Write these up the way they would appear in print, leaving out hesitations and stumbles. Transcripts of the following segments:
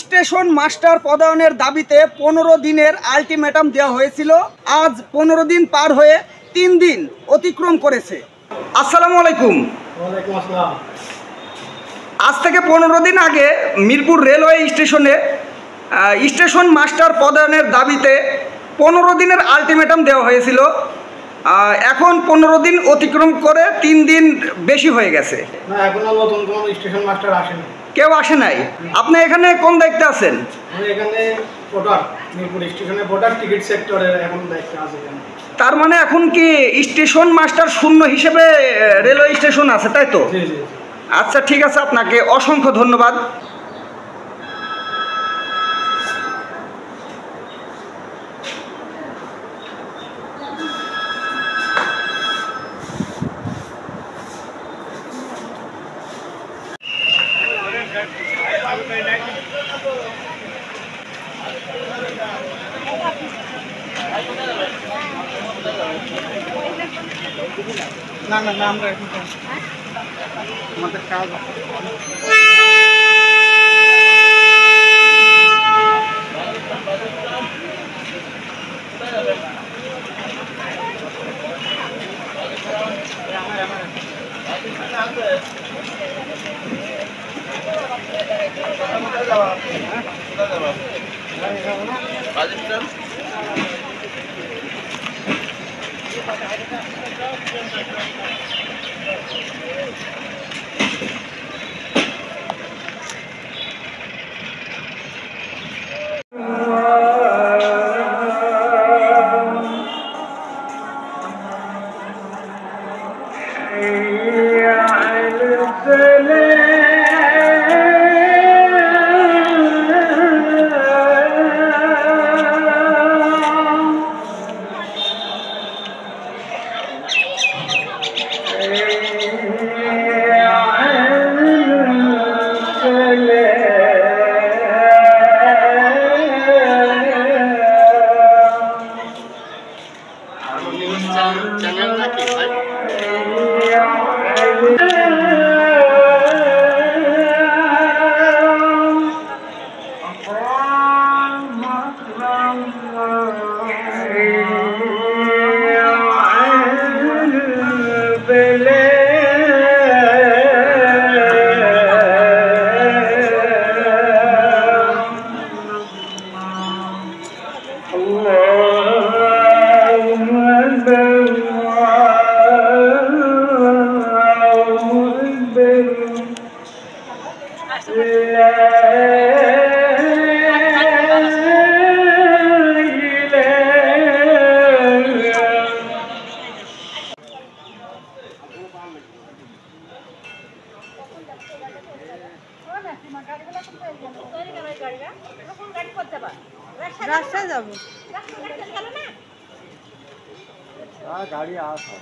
Station master পদায়নের দাবিতে 15 দিনের ultimatum দেওয়া হয়েছিল। আজ 15 দিন পার হয়ে 3 দিন অতিক্রম করেছে। আসসালামু আলাইকুম। ওয়ালাইকুম আসসালাম। আজ থেকে 15 দিন আগে মিরপুর রেলওয়ে স্টেশনে স্টেশন মাস্টার পদায়নের দাবিতে 15 দিনের আলটিমেটাম দেওয়া হয়েছিল। এখন 15 দিন অতিক্রম করে 3 দিন বেশি হয়ে গেছে। না, এখনো নতুন কোনো স্টেশন মাস্টার আসেনি। কেউ আসে নাই। আপনি এখানে কোন দায়িত্বে আছেন? আমি এখানে পোর্টার, মিরপুর স্টেশনে পোর্টার, টিকিট সেক্টরের এখন দায়িত্বে আছে এখানে। তার মানে এখন কি স্টেশন মাস্টার শূন্য হিসেবে রেলওয়ে স্টেশন আছে, তাই তো? জি জি। আচ্ছা, ঠিক আছে, আপনাকে অসংখ্য ধন্যবাদ। না না না, আমরা এখন আমাদের কাজ রাস্তায় যাবো। গাড়ি আসে।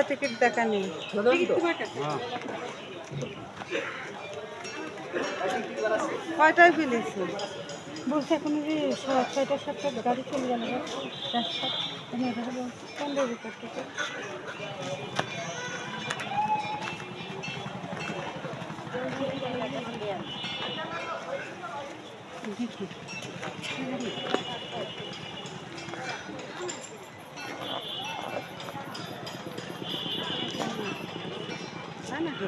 টিকিট দেখা নেই। কয়টায় ফেলেছি বলছে এখন যে 6টা 7টা গাড়ি চলে গেল। 15 ভিতর থেকে দেখি তাই নাকি?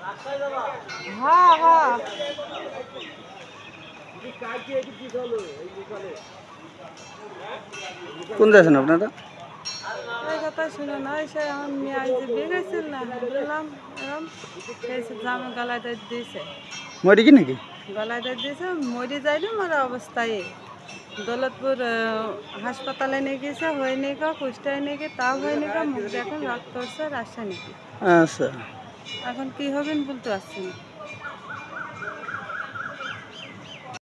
হ্যাঁ হ্যাঁ কোন যাচ্ছেন আপনারা? এই কথা শুনে না এসে আমার মেয়ে আজ বিয়ে গেছিল না বললাম এরকম সেই জামে গলায় দই দিয়েছে মরি কি নাকি? গলায় দই দিয়েছে মরে যায়নি আমার অবস্থায় দৌলতপুর হাসপাতালে নিয়ে গেছে হয়নি কা কুষ্টায় নিয়ে গিয়ে তাও হয়নি কা মুখ এখন রক্ত হচ্ছে রাজশাহী আচ্ছা। এখন কি হবেন বলতে পারছি না।